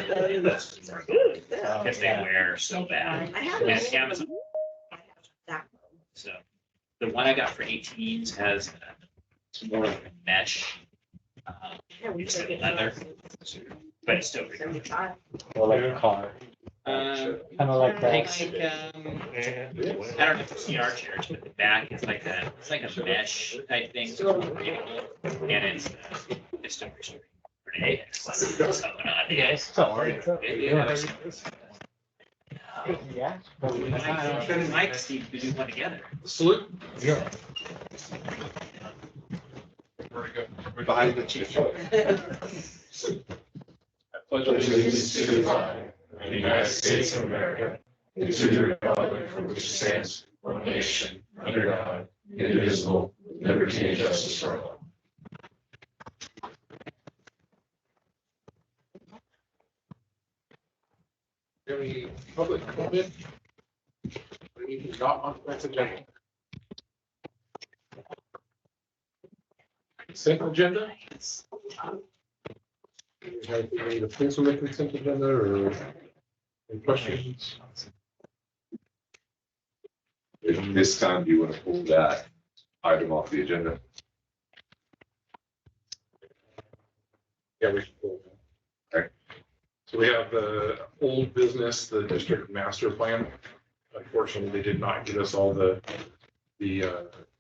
Because they wear so bad. I have And this. Amazon, I have that. so the one I got for 18s has it's more like a mesh. It's like leather, but it's still pretty good. Or like a car, Um, kind of like I that. think, I don't know if you've seen our chairs, but the back is like it's like a mesh type thing. So it's breathable, and it's still pretty pretty. What's going on, you guys? How are you? Yeah. Mike, Steve, we do one together. Salute. Yeah. Very good. We're behind the chief. Pledge allegiance to the flag of the United States of America, and to the republic for which it stands, one nation, under God, indivisible, with liberty and justice for all. Any public comment? Anything not on tonight's agenda? Consent agenda? Have any to pull from the consent agenda or any questions? If this time you want to pull that item off the agenda. Yeah, we should pull that. Okay. So we have the old business, the district master plan. Unfortunately, they did not give us all the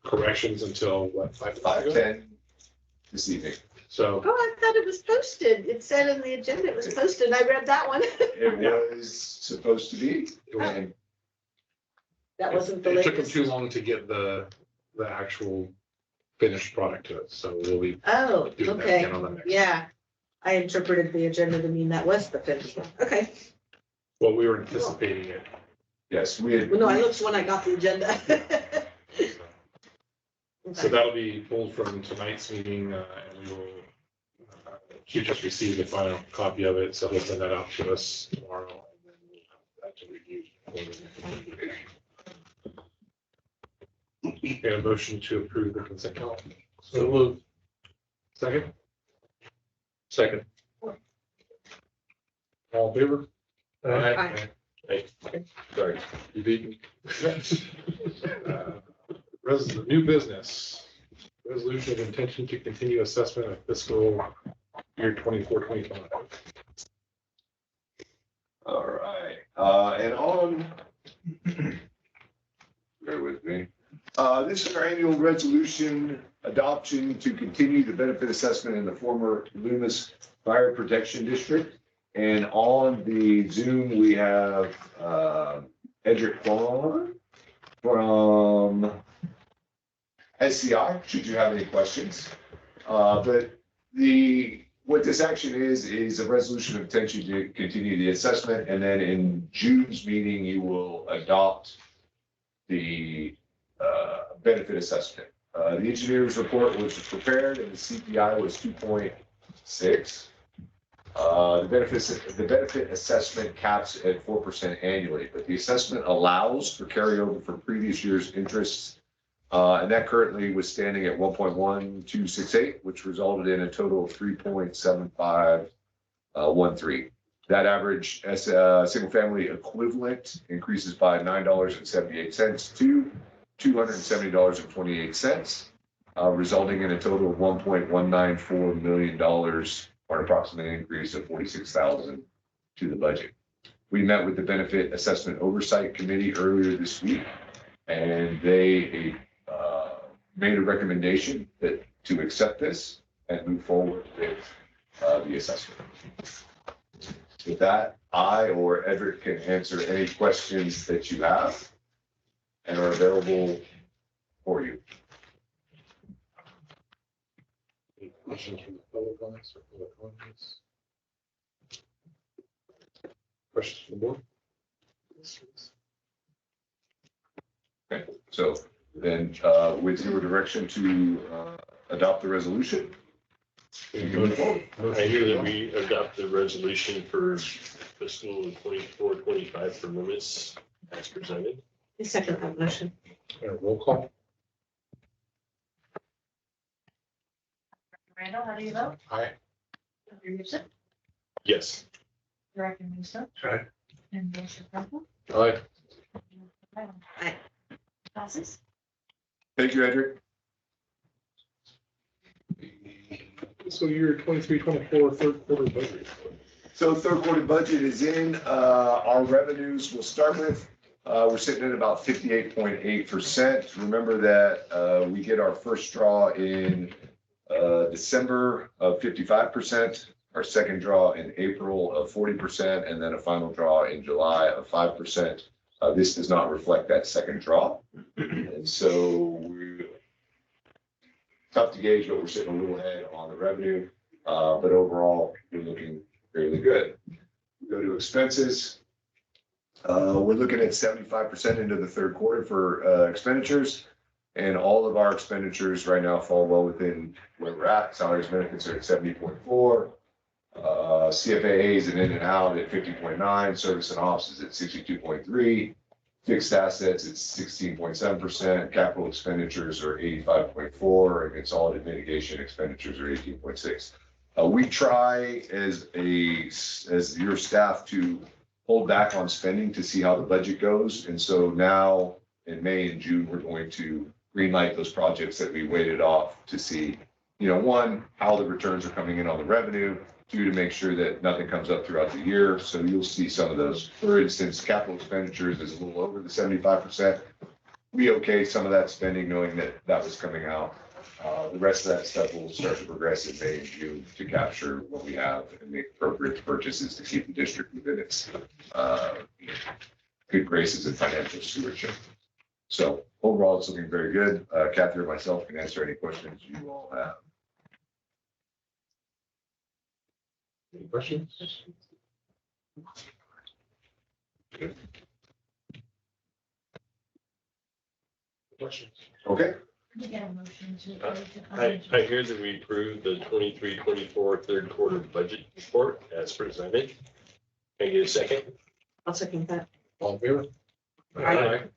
corrections until what, 5 ago? 5:10 this evening. So Oh, I thought it was posted. It said in the agenda it was posted. I read that one. It was supposed to be, and That wasn't the it took them latest. too long to get the actual finished product to us, so we'll be Oh, doing that okay. again on the next. Yeah. I interpreted the agenda to mean that was the finished one. Okay. Well, we were anticipating it. yes, we had. Well, no, I looked when I got the agenda. So that'll be pulled from tonight's meeting, and we will, you just received the final copy of it, so he'll send that out to us tomorrow. And then we'll have that to review. And a motion to approve the consent calendar. So moved. Second? Second. All in favor? Aye. Aye. Sorry, you beat me. New business, resolution of intention to continue assessment of fiscal year 24-25. All right, and on, bear with me. This is our annual resolution adoption to continue the benefit assessment in the former Loomis Fire Protection District. And on the Zoom, we have, Edric Vaughn from SCI, should you have any questions. But what this action is a resolution of intention to continue the assessment, and then in June's meeting, you will adopt the benefit assessment. The engineer's report was prepared and the CPI was 2.6. The benefit assessment caps at 4% annually, but the assessment allows for carryover from previous year's interests. And that currently was standing at 1.1268, which resulted in a total of 3.7513. That average as a single family equivalent increases by $9.78 to $270.28, resulting in a total of $1.194 million, or an approximate increase of 46,000 to the budget. We met with the Benefit Assessment Oversight Committee earlier this week, and they made a recommendation to accept this and move forward with the assessment. With that, I or Edric can answer any questions that you have and are available for you. Any questions from the public on this or public comments? Questions from the board? Okay, so then with your direction to adopt the resolution. you can move forward. I hear that we adopt the resolution for fiscal 24-25 for Loomis as presented. I second that motion. Roll call. Randall, how do you vote? Aye. Dr. Gibson? Yes. Director Musa. Aye. And Mayor Scarpelli. Aye. Aye. Passes. Thank you, Edric. Fiscal year 23-24 third quarter budget. So third quarter budget is in, our revenues we'll start with, we're sitting at about 58.8%. Remember that, we get our first draw in, December of 55%, our second draw in April of 40%, and then a final draw in July of 5%. This does not reflect that second draw. And so we're tough to gauge, but we're sitting a little ahead on the revenue. But overall, we're looking fairly good. We go to expenses. We're looking at 75% into the third quarter for expenditures. And all of our expenditures right now fall well within where we're at. Salaries, benefits are at 70.4. CFAAs and in and out at 50.9. Service and ops is at 62.3. Fixed assets at 16.7%. Capital expenditures are 85.4. And consolidated mitigation expenditures are 18.6. We try as your staff to hold back on spending to see how the budget goes. And so now in May and June, we're going to greenlight those projects that we waited off to see, one, how the returns are coming in on the revenue, two, to make sure that nothing comes up throughout the year. So you'll see some of those. For instance, capital expenditures is a little over the 75%. We okay some of that spending knowing that that was coming out. The rest of that stuff will start to progress in May and June to capture what we have and make appropriate purchases to keep the district within its good graces and financial stewardship. So overall, it's looking very good. Kathy or myself can answer any questions you all have. Any questions? Good. Questions? Okay. Can we get a motion to approve the I financial? hear that we approved the 23-24 third quarter budget report as presented. Can I get a second? I'll second that. All in favor? Aye.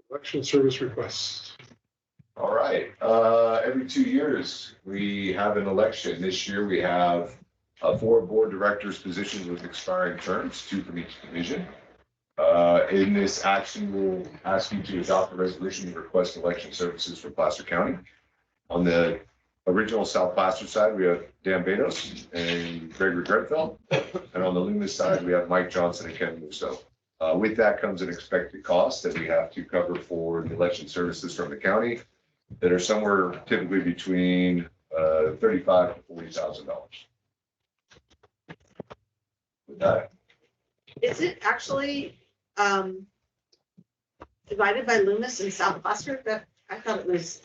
Election service requests. All right. Every 2 years, we have an election. This year, we have 4 board directors positions with expiring terms, 2 from each division. In this action, we'll ask you to adopt a resolution to request election services for Placer County. On the original South Placer side, we have Dan Bedos and Gregory Grenfell. And on the Loomis side, we have Mike Johnson and Ken Musso. With that comes an expected cost that we have to cover for the election services from the county that are somewhere typically between $35,000 to $40,000. With that, Is it actually divided by Loomis and South Placer? That I thought it was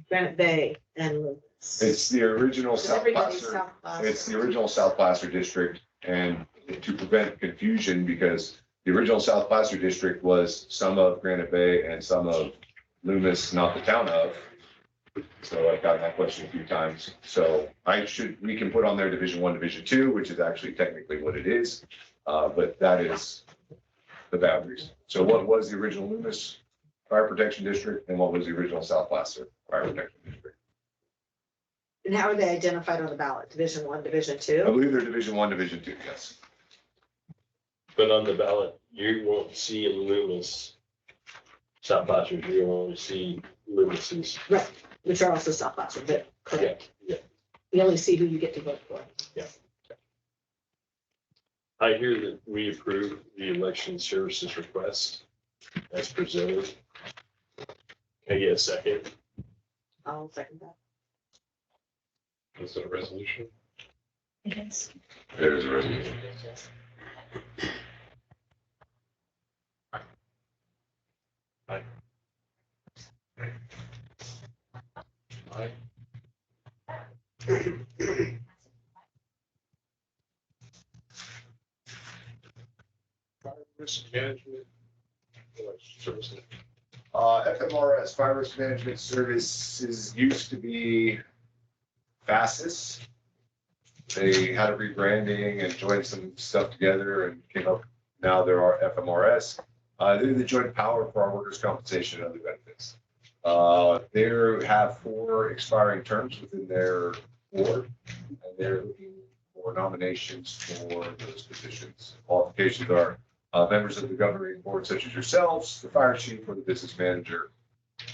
Granite Bay and Loomis. it's the original So South everybody's Placer. South Placer. It's the original South Placer district, and to prevent confusion, because the original South Placer district was some of Granite Bay and some of Loomis, not the town of. So I've gotten that question a few times. So we can put on there Division 1, Division 2, which is actually technically what it is. But that is the boundaries. So what was the original Loomis Fire Protection District and what was the original South Placer Fire Protection District? And how are they identified on the ballot? Division 1, Division I 2? believe they're Division 1, Division 2, yes. But on the ballot, you won't see in Loomis, South Placer, you will only see Loomis's. Right, which are also South Placer, but correct. Yeah. You only see who you get to vote for. I hear that we approve the election services request as presented. Can I get a second? I'll second that. Is it a resolution? Yes. There's a resolution. Aye. Fire risk management. Service. FMRS, Fire Risk Management Services, used to be FASIS. They had a rebranding and joined some stuff together and came up, now there are FMRS. They're the joint power for our workers' compensation and other benefits. They have 4 expiring terms within their board, and they're looking for nominations for those positions. Qualifications are members of the governing board such as yourselves, the fire chief, or the business manager.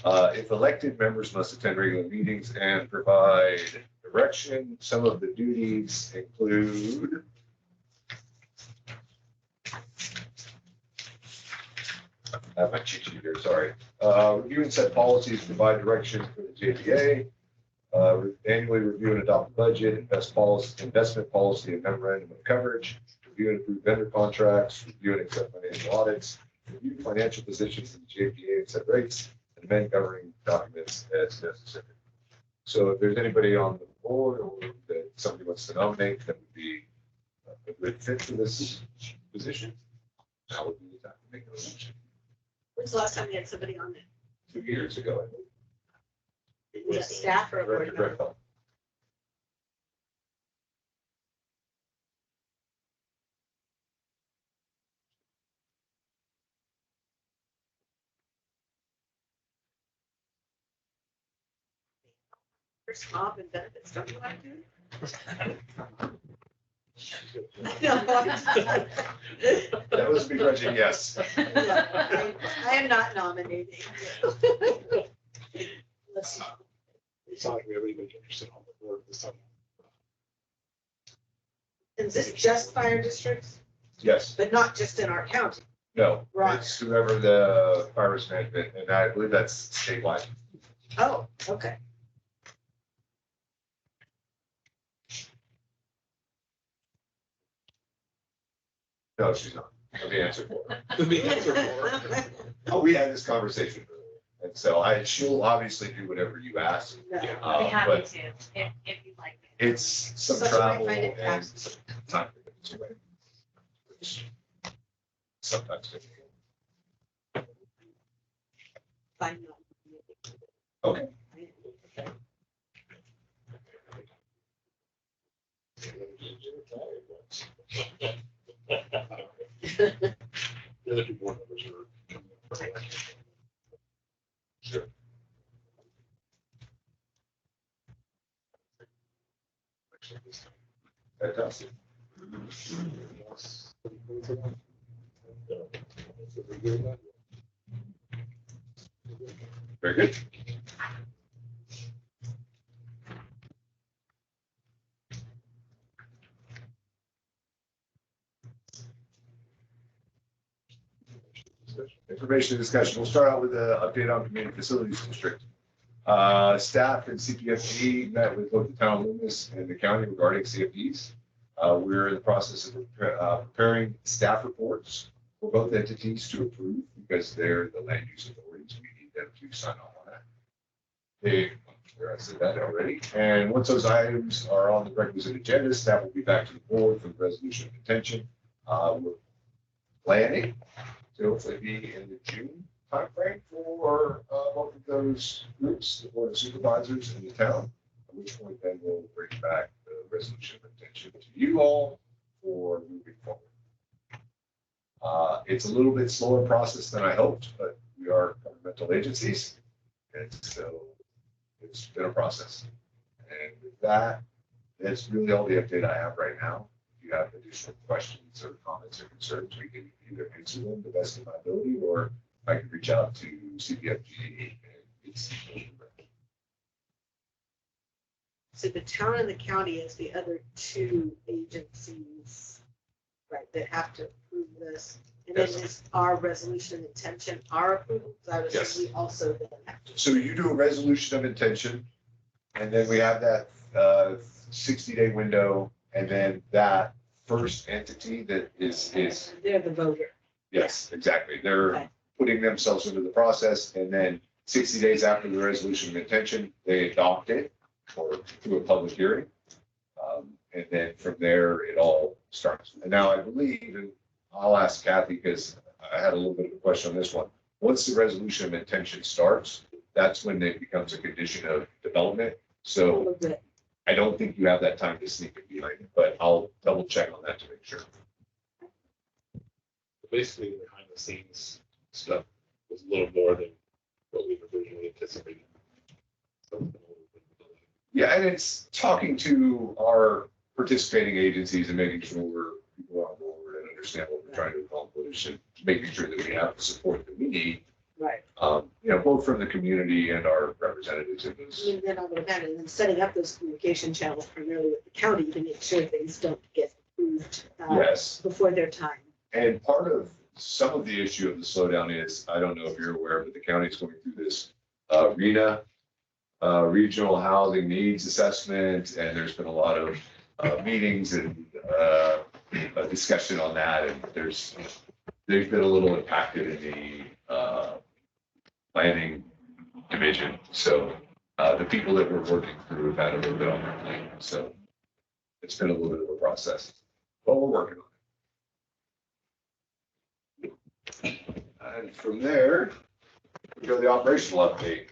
If elected, members must attend regular meetings and provide direction. Some of the duties include I have my cheat sheet here, sorry. Review and set policies, provide direction for the JPA. Annually review and adopt budget, investment policy and memorandum of coverage, review and approve vendor contracts, review and accept financial audits, review financial positions in the JPA and set rates, and amend governing documents as necessary. So if there's anybody on the board or that somebody wants to nominate that would be a good fit for this position, that would be the time to make a motion. When's the last time you had somebody on there? 2 years ago, I think. Was that staff or a board Director member? Brett Bell. First comp and benefits, don't you want to do it? That was begrudging, yes. I am not nominating. Let's see. It's not like we have anybody interested on the board this time. Is this just fire districts, Yes, but not just in our county? no, Right. it's whoever the fire risk management, and I believe that's statewide. Oh, okay. No, she's not. Let me answer for her. The answer for Oh, we had this conversation earlier, and so she'll obviously do whatever you ask. No. Yeah. I'll be happy But to, if you'd like. it's some Such a way to travel find it and fast. some time to get this away. Which sometimes. Fine. Okay. The other two board members are coming up for election. Sure. Fantastic. Very good. Information discussion. We'll start out with an update on Community Facilities District. Staff and CPFG met with both the town of Loomis and the county regarding CFDs. We're in the process of preparing staff reports for both entities to approve because they're the land use authorities. We need them to sign off on that. I said that already. And once those items are on the requisite agenda, staff will be back to the board for the resolution of intention. We're planning to hopefully be in the June timeframe for both of those groups, the board of supervisors in the town. At which point then we'll bring back the resolution of intention to you all for moving forward. It's a little bit slower process than I hoped, but we are governmental agencies, and so it's been a process. And with that, that's really all the update I have right now. If you have additional questions or comments or concerns, we can either answer them the best of my ability, or I can reach out to CPFG and it's. So the town and the county is the other two agencies, right, that have to approve this. And then Yes. is our resolution of intention, our approval? So I would Yes. say we also then have to. So you do a resolution of intention, and then we have that 60-day window, and then that first entity that is, They're the voter. yes, exactly. They're Okay. putting themselves into the process, and then 60 days after the resolution of intention, they adopt it or through a public hearing. And then from there, it all starts. And now I believe, and I'll ask Kathy, because I had a little bit of a question on this one. Once the resolution of intention starts, that's when it becomes a condition of development. So All of it. I don't think you have that time to sneak it behind it, but I'll double check on that to make sure. Basically, behind the scenes stuff was a little more than what we originally anticipated. So, Yeah, and it's talking to our participating agencies and making sure people are on board and understand what we're trying to accomplish and making sure that we have the support that we need, Right. both from the community and our representatives in this. And then I would imagine, then setting up those communication channels primarily with the county to make sure things don't get approved Yes, before their time. and part of some of the issue of the slowdown is, I don't know if you're aware, but the county's going through this RHNA, Regional Housing Needs Assessment, and there's been a lot of meetings and a discussion on that, and they've been a little impacted in the planning division. So the people that we're working through have had a little bit on their plate, so it's been a little bit of a process, but we're working on it. And from there, we go to the operational update.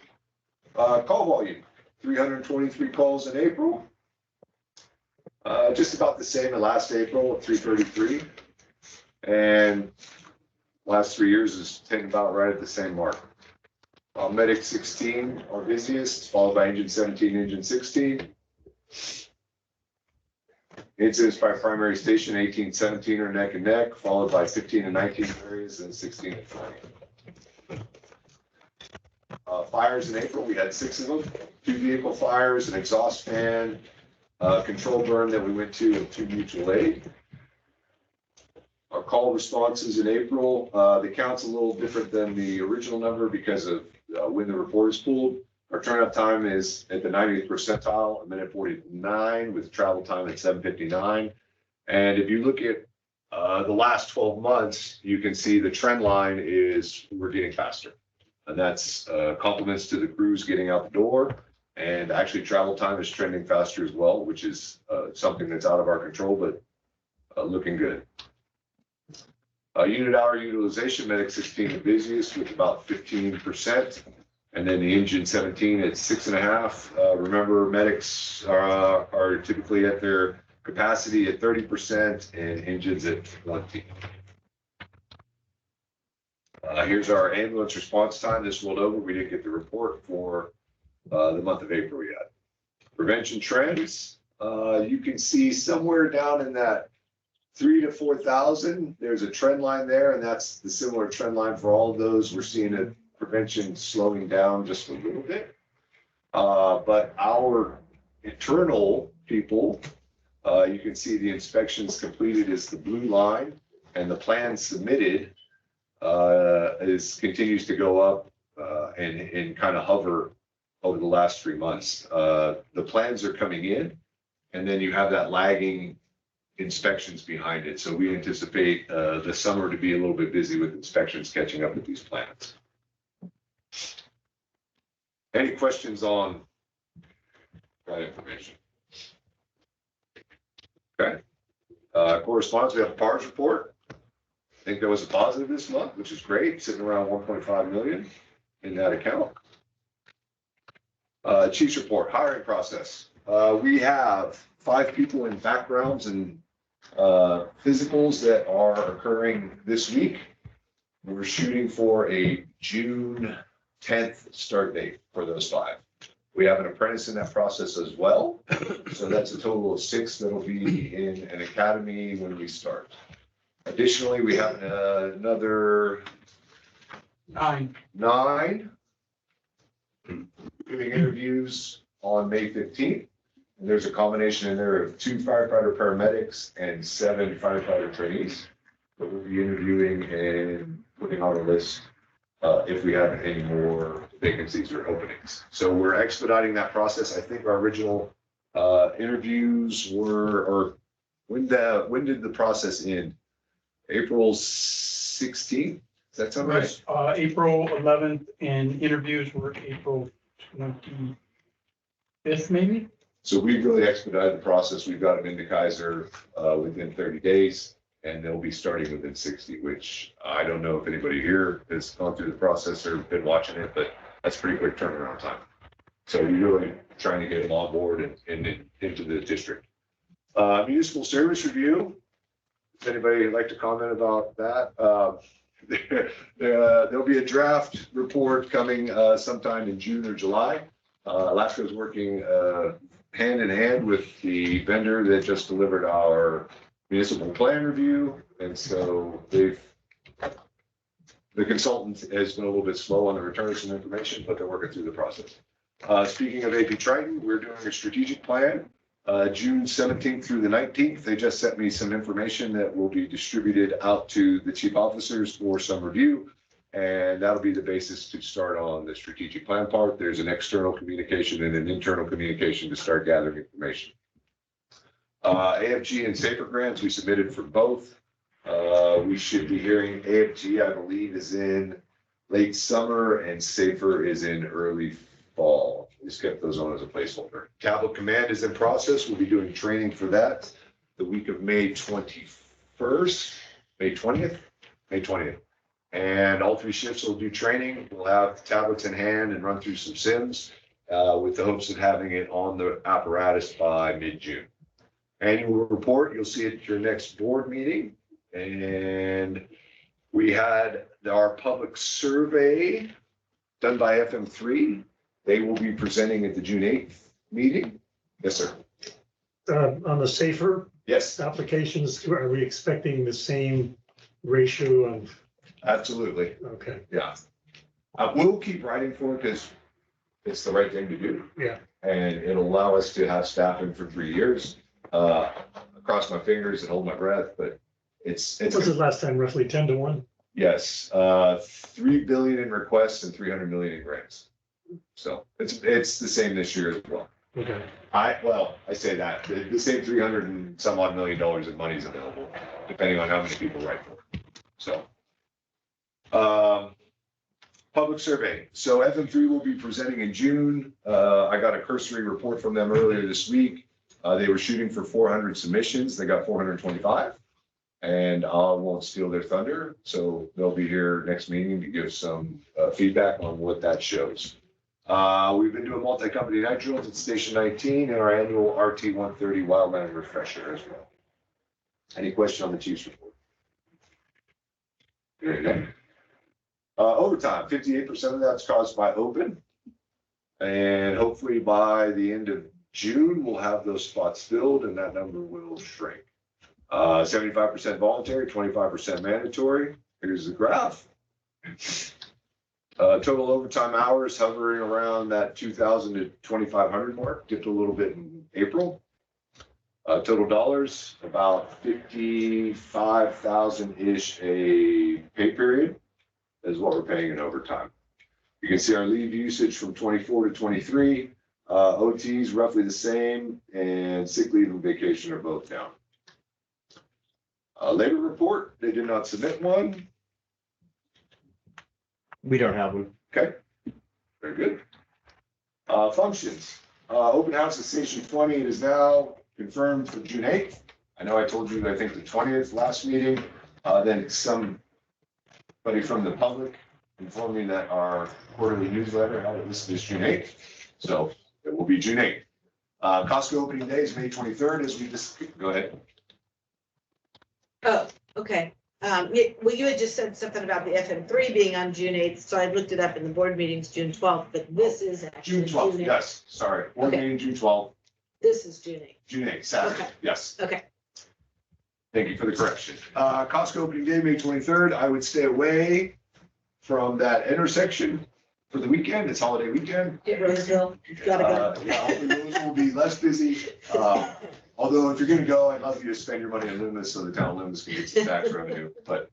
Call volume, 323 calls in April. Just about the same as last April at 333. And last 3 years is taken about right at the same mark. Medic 16, our busiest, followed by engine 17, engine 16. Incidents by primary station, 18, 17 are neck and neck, followed by 15 and 19 areas, and 16 and 20. Fires in April, we had 6 of them, 2 vehicle fires, an exhaust fan, control burn that we went to, and 2 mutual aid. Our call responses in April, the count's a little different than the original number because of when the report is pulled. Our turnout time is at the 90th percentile, 1:49, with travel time at 7:59. And if you look at the last 12 months, you can see the trend line is we're getting faster. And that's compliments to the crews getting out the door. And actually travel time is trending faster as well, which is something that's out of our control, but looking good. Unit hour utilization, Medic 16 the busiest with about 15%. And then the engine 17 at 6.5. Remember, medics are typically at their capacity at 30% and engines at 20. Here's our ambulance response time. This rolled over. We didn't get the report for the month of April yet. Prevention trends, you can see somewhere down in that 3,000 to 4,000. There's a trend line there, and that's the similar trend line for all of those. We're seeing a prevention slowing down just a little bit. But our internal people, you can see the inspections completed is the blue line, and the plan submitted continues to go up and kind of hover over the last 3 months. The plans are coming in, and then you have that lagging inspections behind it. So we anticipate the summer to be a little bit busy with inspections catching up with these plans. Any questions on that information? Okay. Correspondence, we have a PARS report. I think there was a positive this month, which is great, sitting around 1.5 million in that account. Chief's report, hiring process. We have 5 people in backgrounds and physicals that are occurring this week. We're shooting for a June 10th start date for those 5. We have an apprentice in that process as well. So that's a total of 6 that'll be in an academy when we start. Additionally, we have another 9 doing interviews on May 15th. And there's a combination in there of 2 firefighter paramedics and 7 firefighter trainees that we'll be interviewing and putting on a list if we have any more vacancies or openings. So we're expediting that process. I think our original interviews were, or when did the process end? April 16th? Does that sound right? Right, April 11th, and interviews were April 25th, maybe? So we've really expedited the process. We've got them into Kaiser within 30 days, and they'll be starting within 60, which I don't know if anybody here has gone through the process or been watching it, but that's pretty quick turnaround time. So we're really trying to get them on board and into the district. Municipal service review. Does anybody like to comment about that? There'll be a draft report coming sometime in June or July. Alaska is working hand in hand with the vendor that just delivered our municipal plan review. And so the consultant has been a little bit slow on the return of some information, but they're working through the process. Speaking of AP Triton, we're doing a strategic plan, June 17th through the 19th. They just sent me some information that will be distributed out to the chief officers for some review. And that'll be the basis to start on the strategic plan part. There's an external communication and an internal communication to start gathering information. AFG and SAFER grants, we submitted for both. We should be hearing AFG, I believe, is in late summer and SAFER is in early fall. We just kept those on as a placeholder. Tablet Command is in process. We'll be doing training for that the week of May 21st, May 20th. And all 3 shifts will do training. We'll have tablets in hand and run through some sims with the hopes of having it on the apparatus by mid-June. Annual report, you'll see it at your next board meeting. And we had our public survey done by FM3. They will be presenting at the June 8th meeting. Yes, sir. On the SAFER Yes, applications, are we expecting the same ratio of, absolutely. okay, Yeah. We'll keep writing for it because it's the right thing to do. Yeah. And it'll allow us to have staffing for 3 years. I cross my fingers and hold my breath, but it's. what was the last time, roughly 10 to 1? Yes, 3 billion in requests and 300 million in grants. So it's the same this year as well. Okay, I say that, the same 300 and some odd $1 million in money is available, depending on how many people write for it. So. Public survey. So FM3 will be presenting in June. I got a cursory report from them earlier this week. They were shooting for 400 submissions. They got 425. And I won't steal their thunder. So they'll be here next meeting to give some feedback on what that shows. We've been doing multi-company night drills at Station 19 and our annual RT 130 wildland refresher as well. Any question on the chief's report? There you go. Overtime, 58% of that's caused by open. And hopefully by the end of June, we'll have those spots filled and that number will shrink. 75% voluntary, 25% mandatory. Here's the graph. Total overtime hours hovering around that 2,000 to 2,500 mark, dipped a little bit in April. Total dollars, about 55,000-ish a pay period is what we're paying in overtime. You can see our leave usage from 24 to 23. OTs roughly the same, and sick leave and vacation are both down. Labor report, they did not submit one. We don't have one. Okay, very good. Functions, open house at Station 20 is now confirmed for June 8th. I know I told you, I think the 20th last meeting, then somebody from the public informed me that our quarterly newsletter had it listed as June 8th. So it will be June 8th. Costco opening day is May 23rd, as we just, go ahead. Oh, okay. Well, you had just said something about the FM3 being on June 8th, so I looked it up in the board meetings, June 12th, but this is actually June 12th, 8th. yes, sorry. Board Okay. meeting, June 12th, This is June 8th. June 8th, Saturday, Okay. yes. Okay. Thank you for the correction. Costco opening day, May 23rd. I would stay away from that intersection for the weekend. It's holiday weekend. Get Roseville, gotta go. Yeah, hopefully those will be less busy. Although if you're gonna go, I'd love you to spend your money on Loomis so the town of Loomis can get some tax revenue. But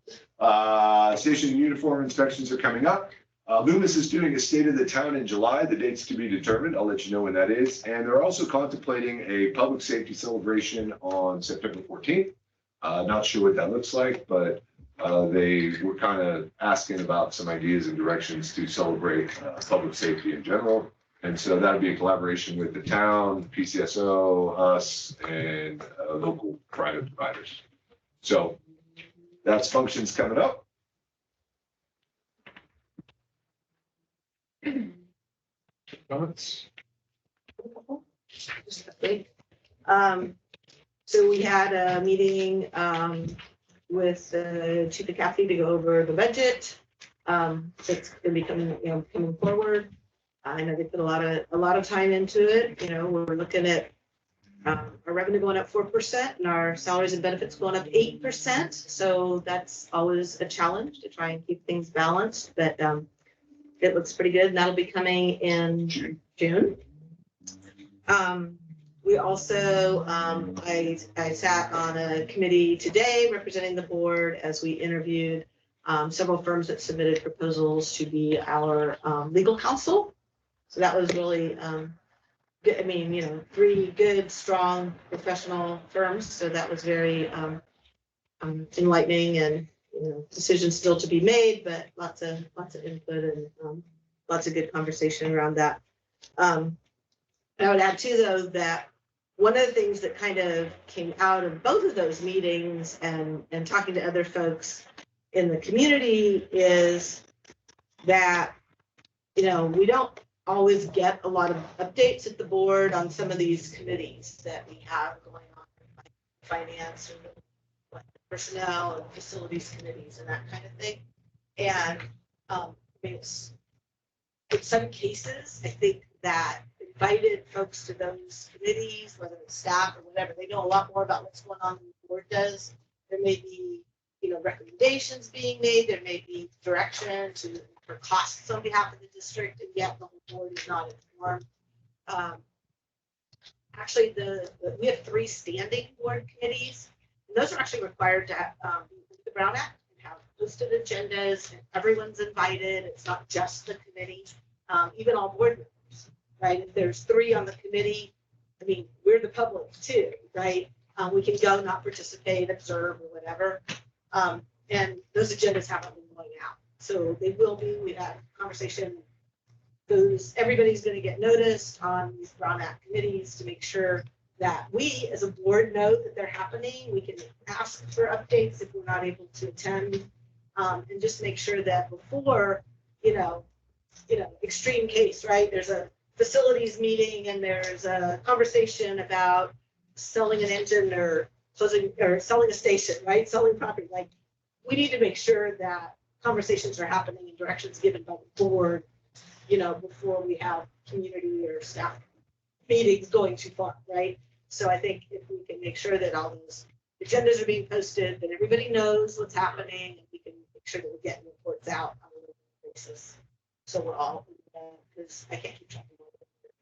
station uniform inspections are coming up. Loomis is doing a state of the town in July. The date's to be determined. I'll let you know when that is. And they're also contemplating a public safety celebration on September 14th. Not sure what that looks like, but they were kind of asking about some ideas and directions to celebrate public safety in general. And so that'll be a collaboration with the town, PCSO, us, and local private providers. So that's functions coming up. comments? Just quick. So we had a meeting with Chief Kathy to go over the budget. It's gonna be coming, coming forward. I know they put a lot of time into it. You know, we're looking at our revenue going up 4% and our salaries and benefits going up 8%. So that's always a challenge to try and keep things balanced, but it looks pretty good, and that'll be coming in June. We also, I sat on a committee today representing the board as we interviewed several firms that submitted proposals to be our legal counsel. So that was really good. I mean, you know, 3 good, strong, professional firms. So that was very enlightening, and you know, decisions still to be made, but lots of input and lots of good conversation around that. I would add too, though, that one of the things that kind of came out of both of those meetings and talking to other folks in the community is that, you know, we don't always get a lot of updates at the board on some of these committees that we have going on, like finance or like personnel and facilities committees and that kind of thing. And I mean, in some cases, I think that invited folks to those committees, whether it's staff or whatever, they know a lot more about what's going on than the board does. There may be, you know, recommendations being made. There may be direction for costs on behalf of the district, and yet the whole board is not informed. Actually, we have 3 standing board committees, and those are actually required to have the Brown Act and have posted agendas, and everyone's invited. It's not just the committee, even all board members. Right, if there's 3 on the committee, I mean, we're the public too, right? We can go, not participate, observe, or whatever. And those agendas haven't been going out, so they will be. We had conversation. Everybody's going to get noticed on these Brown Act committees to make sure that we, as a board, know that they're happening. We can ask for updates if we're not able to attend, and just make sure that before, you know, extreme case, right? There's a facilities meeting and there's a conversation about selling an engine or closing or selling a station, right? Selling property. Like, we need to make sure that conversations are happening and directions given by the board, you know, before we have community or staff meetings going too far, right? So I think if we can make sure that all those agendas are being posted, that everybody knows what's happening, and we can make sure that we're getting reports out on a regular basis. So we're all, because I can't keep track of it.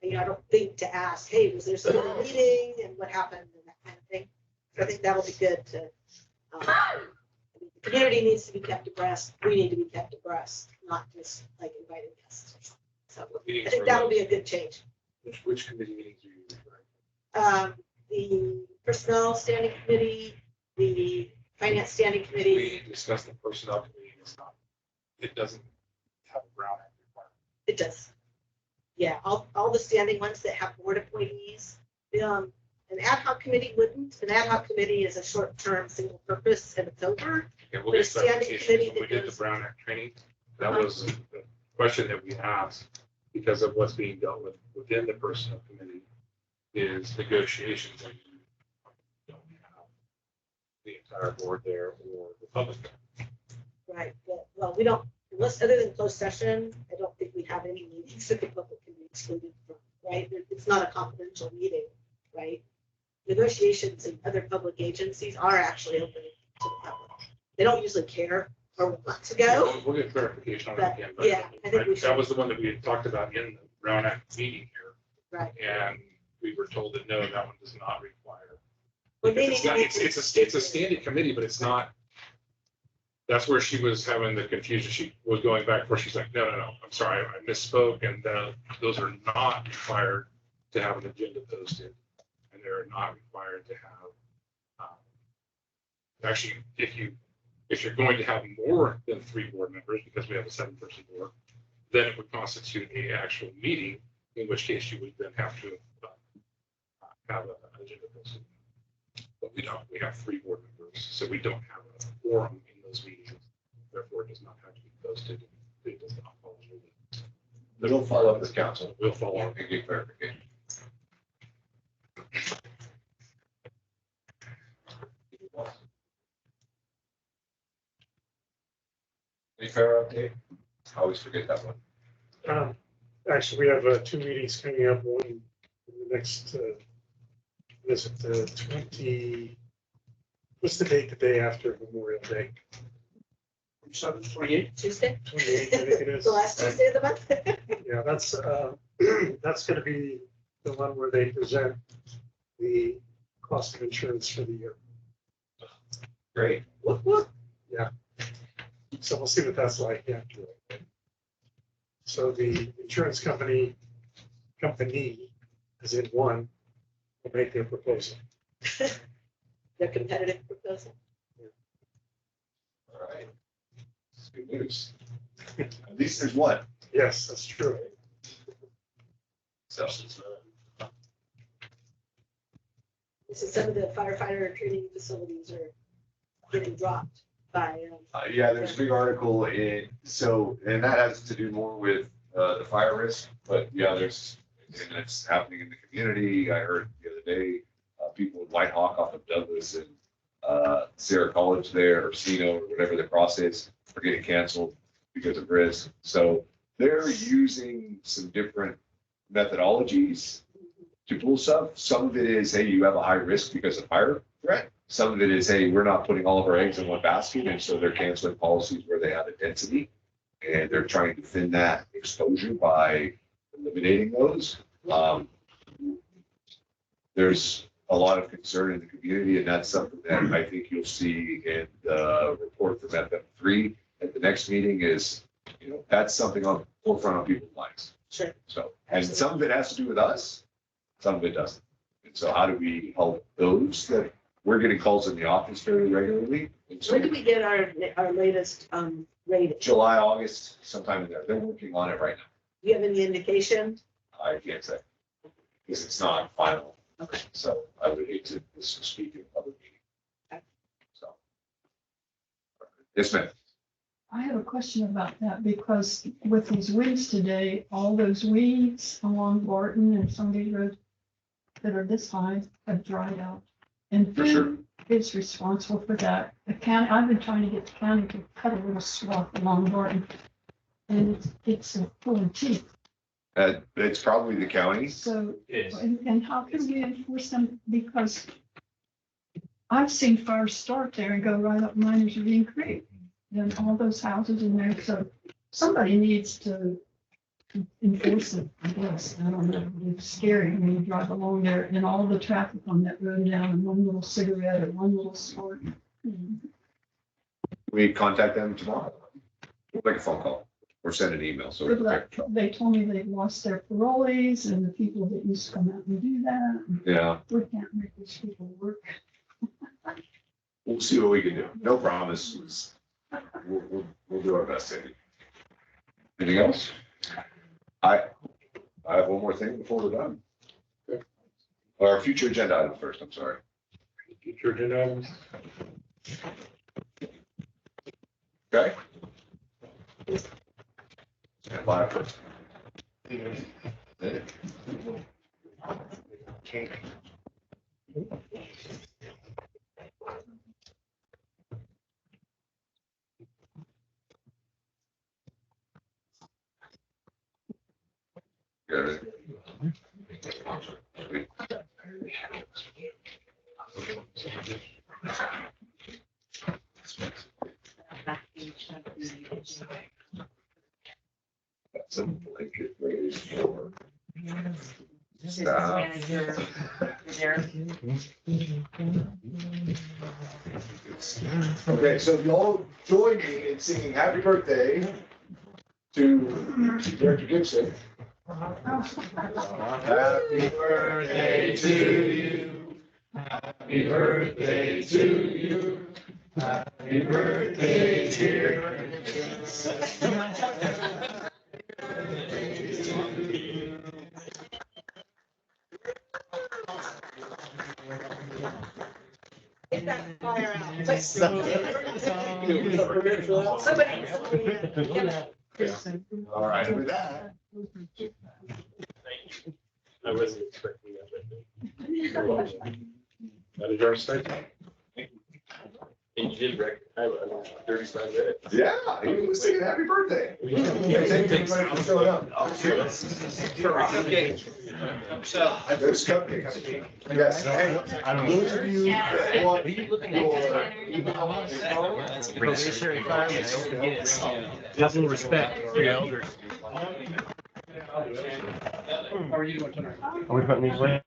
You know, I don't think to ask, hey, was there some meeting and what happened and that kind of thing. So I think that'll be good to, the community needs to be kept abreast. We need to be kept abreast, not just like inviting guests. So I think that'll be a good change. Which committee meetings are you referring? The personnel standing committee, the finance standing committee. We discussed the personnel committee. It doesn't have a Brown Act requirement. It does. Yeah, all the standing ones that have board appointees. An ad hoc committee wouldn't. An ad hoc committee is a short-term, single purpose, and it's over. Okay, we'll But a get standing clarification. committee When we that did the goes- Brown Act training, that was the question that we asked because of what's being dealt with within the personnel committee is negotiations and you don't have the entire board there or the public. Right, well, we don't, unless, other than closed session, I don't think we have any meetings that the public can be excluded from, right? It's not a confidential meeting, right? Negotiations in other public agencies are actually open to the public. They don't usually care or want to go. We'll get clarification on But, it again, but yeah, I think we that should. was the one that we had talked about in the Brown Act meeting here. Right. And we were told that no, that one does not require. Well, they It's need not, to it's a standing committee, but it's not. That's where she was having the confusion. She was going back where she's like, no, I'm sorry, I misspoke. And those are not required to have an agenda posted. And they're not required to have, actually, if you're going to have more than 3 board members, because we have a 7-person board, then it would constitute an actual meeting, in which case you would then have to have an agenda posted. But we don't, we have 3 board members, so we don't have a quorum in those meetings. Therefore, it does not have to be posted. It does not follow. We'll follow up with council. We'll follow up. And get clarification. Any fair update? I always forget that one. Actually, we have 2 meetings coming up, one in the next, is it the 20, what's the date, the day after Memorial Day? 7/28. Tuesday? 28th, I think it is. The last Tuesday of the month? Yeah, that's gonna be the one where they present the cost of insurance for the year. Great. Whoop, whoop. So we'll see what that's like after. So the insurance company, as in one, will make their proposal. Their competitive proposal. All right. That's good news. At least there's one. Yes, that's true. So, This is some of the firefighter training facilities are getting dropped by, yeah, there's a big article in, so, and that has to do more with the fire risk, but yeah, there's, and it's happening in the community. I heard the other day, people in White Hawk off of Douglas and Sierra College there, or Sino, or whatever the cross is, are getting canceled because of risk. So they're using some different methodologies to pull stuff. Some of it is, hey, you have a high risk because of fire threat. Some of it is, hey, we're not putting all of our eggs in one basket, and so they're canceling policies where they have a density, and they're trying to thin that exposure by eliminating those. There's a lot of concern in the community, and that's something that I think you'll see in the report from FM3 at the next meeting is, you know, that's something on the forefront of people's minds. sure. So, and some of it has to do with us, some of it doesn't. And so how do we help those that, we're getting calls in the office very regularly. And so When do we get our latest rating? July, August, sometime in there, they're working on it right now. Do you have any indication? I can't say, because it's not final. Okay. So I would hate to speak in public meeting. Okay. So. Yes, ma'am. I have a question about that because with these weeds today, all those weeds along Barton and some of these roads that are this high have dried out. And For sure. who is responsible for that? The county, I've been trying to get the county to cut a little swath along Barton. And it's pulling teeth. It's probably the county. So, It is. and how can we enforce them? Because I've seen fires start there and go right up Miners Ravine Creek. And all those houses in there, so somebody needs to enforce it, I guess. I don't know, it's scary when you drive along there and all the traffic on that road down and one little cigarette or one little sport. We contact them tomorrow. Make a phone call or send an email, so. Good luck. They told me they lost their parolees and the people that used to come out and do that. Yeah, We can't make these people work. we'll see what we can do. No promises. We'll do our best, Andy. Anything else? I have one more thing before we're done. Our future agenda item first, I'm sorry. Future agenda items? Okay? Stand by for. Got it. That's a blanket raise for staff. Okay, so if y'all join me in singing happy birthday to Director Gibson. Happy birthday to you. Happy birthday to you. Happy birthday, dear. Get that fire out. Somebody. All right, with that. I wasn't expecting that. That is our statement. And you did record, I don't know, 35 minutes. Yeah, he was singing happy birthday. Thank everybody for showing up. Okay. So. There's cupcakes. Yes. Hey, I don't those of you that want Probationary fireman, don't forget, doesn't respect your elders. How are you doing tonight? Are we putting these away?